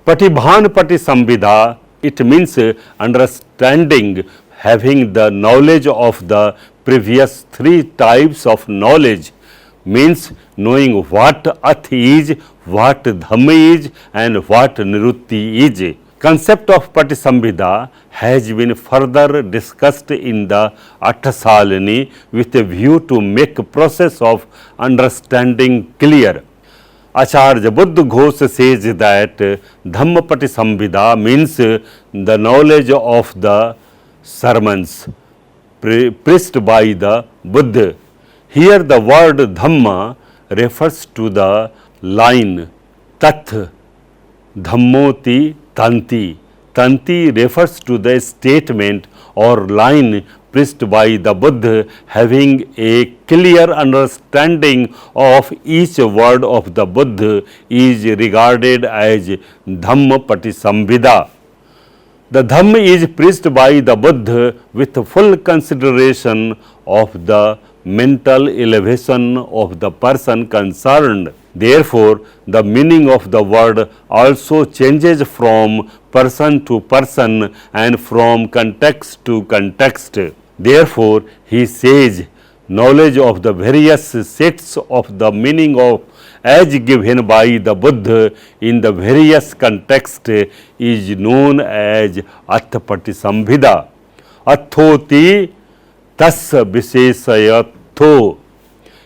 Patibhan Pati Sambhida, it means understanding, having the knowledge of the previous three types of knowledge, means knowing what Arth is, what Dhamma is, and what Nirutti is. Concept of Patisambhida has been further discussed in the Attasalini with a view to make process of understanding clear. Acharya Buddha Ghosh says that Dhammapati Sambhida means the knowledge of the sermons preached by the Buddha. Here the word Dhamma refers to the line Tat Dhammoti Tanti. Tanti refers to the statement or line preached by the Buddha, having a clear understanding of each word of the Buddha is regarded as Dhammapati Sambhida. The Dhamma is preached by the Buddha with full consideration of the mental elevation of the person concerned. Therefore, the meaning of the word also changes from person to person and from context to context. Therefore, he says, knowledge of the various sets of the meaning of as given by the Buddha in the various contexts is known as Attapati Sambhida. Athoti tasya visheshayatho.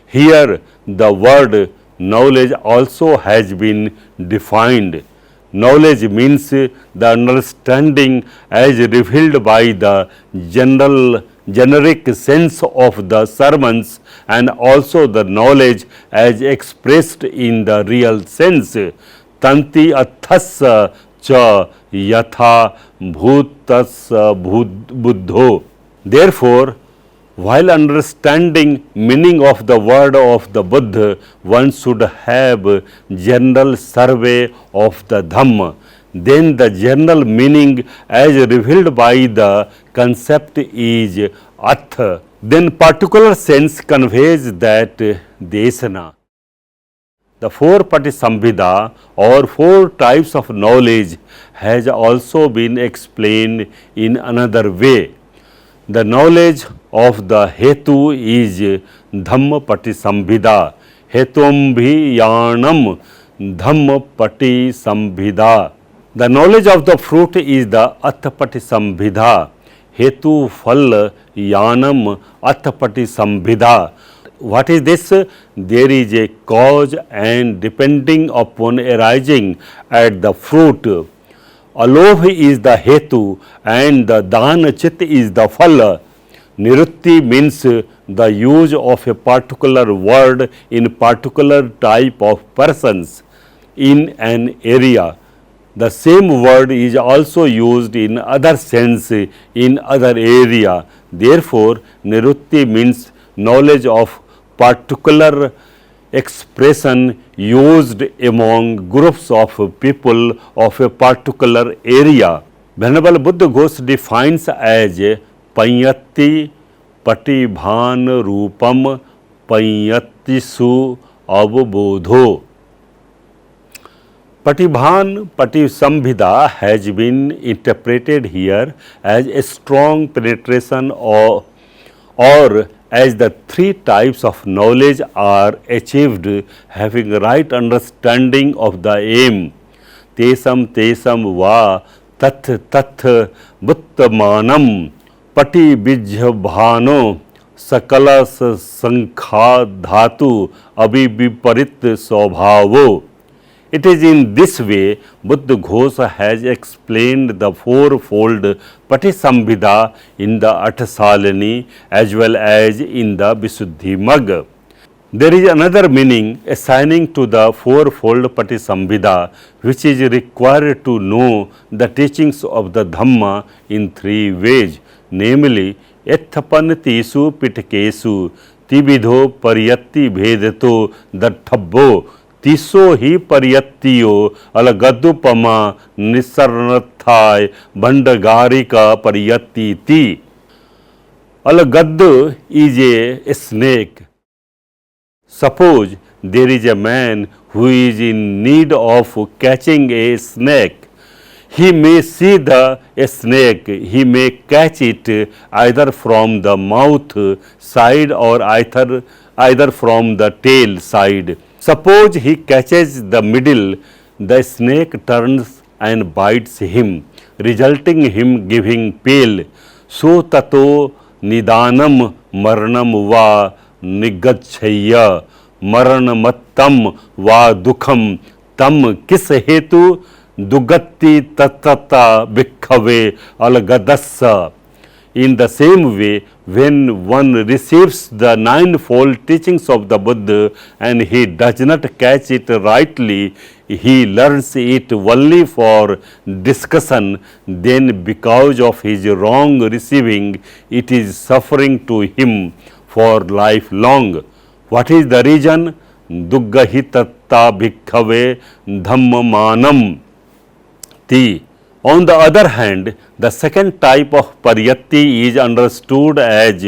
Here the word knowledge also has been defined. Knowledge means the understanding as revealed by the generic sense of the sermons and also the knowledge as expressed in the real sense. Tanti athasya cha yatha bhutasya buddho. Therefore, while understanding meaning of the word of the Buddha, one should have general survey of the Dhamma. Then the general meaning as revealed by the concept is Artha. Then particular sense conveys that Desana. The four Patisambhida or four types of knowledge has also been explained in another way. The knowledge of the Hetu is Dhammapati Sambhida. Hetumbhiyanam Dhammapati Sambhida. The knowledge of the fruit is the Attapati Sambhida. Hetu Phal Yanam Attapati Sambhida. What is this? There is a cause and depending upon arising at the fruit. Alobh is the Hetu and the Dana Chit is the Phal. Nirutti means the use of a particular word in particular type of persons in an area. The same word is also used in other sense in other area. Therefore, Nirutti means knowledge of particular expression used among groups of people of a particular area. Venerable Buddha Ghosh defines as Panyati Patibhan Rupam Panyatisu Avbodho. Patibhan Patisambhida has been interpreted here as a strong penetration or as the three types of knowledge are achieved, having right understanding of the aim. Tesam va tat buttamanam pati bijbhano sakalas sankha dhatu abhiviparit swabhavo. It is in this way Buddha Ghosh has explained the fourfold Patisambhida in the Attasalini as well as in the Visuddhimagga. There is another meaning assigning to the fourfold Patisambhida which is required to know the teachings of the Dhamma in three ways, namely Ethapanatisu Pitakesu Tividho Pariyatti Bhedato Datthabbo तीसो ही परियत्तियो अलगदुपमा निसरनथाय भंडगारिका परियत्ति ती. Alagad is a snake. Suppose there is a man who is in need of catching a snake. He may see a snake, he may catch it either from the mouth side or either from the tail side. Suppose he catches the middle, the snake turns and bites him, resulting him giving pale. So tato nidanam maranam va निगच्छय्य मरण मत्तम वा दुखम तम किस हेतु दुगत्ति तत्तता भिक्खवे अलगदस्स. In the same way, when one receives the ninefold teachings of the Buddha and he does not catch it rightly, he learns it only for discussion, then because of his wrong receiving, it is suffering to him for lifelong. What is the reason? Duggahitatta bhikkhave dhammamanam ti. On the other hand, the second type of pariyatti is understood as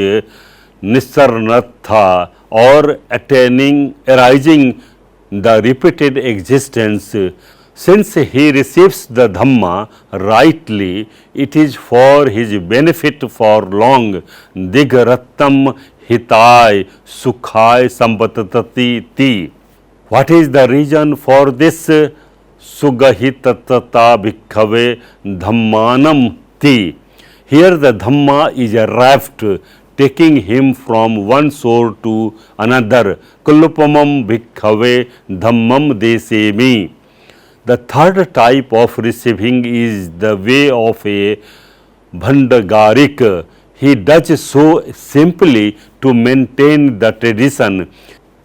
nisarnatha or arising the repeated existence. Since he receives the Dhamma rightly, it is for his benefit for long. Digrattam hitai sukhai sambatati ti. What is the reason for this? Sugahitata bhikkhave dhammanam ti. Here the Dhamma is a raft taking him from one shore to another. Kullupamam bhikkhave dhammam desemi. The third type of receiving is the way of a bhandagarik. He does so simply to maintain the tradition.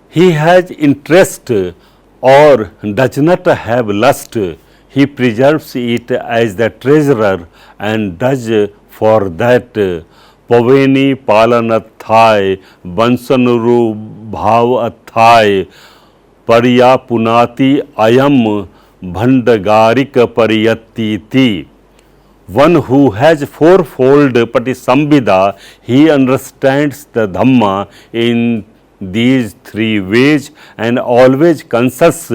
He has interest or does not have lust. He preserves it as the treasurer and does for that. Paveni palanathai bansanuru bhavathai pariyapunati ayam bhandagarika pariyatti ti. One who has fourfold patisambhida, he understands the Dhamma in these three ways and always conscious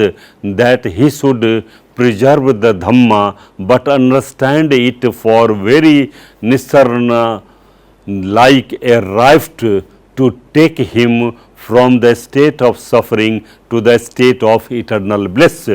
that he should preserve the Dhamma but understand it for very nisarna like a raft to take him from the state of suffering to the state of eternal bliss.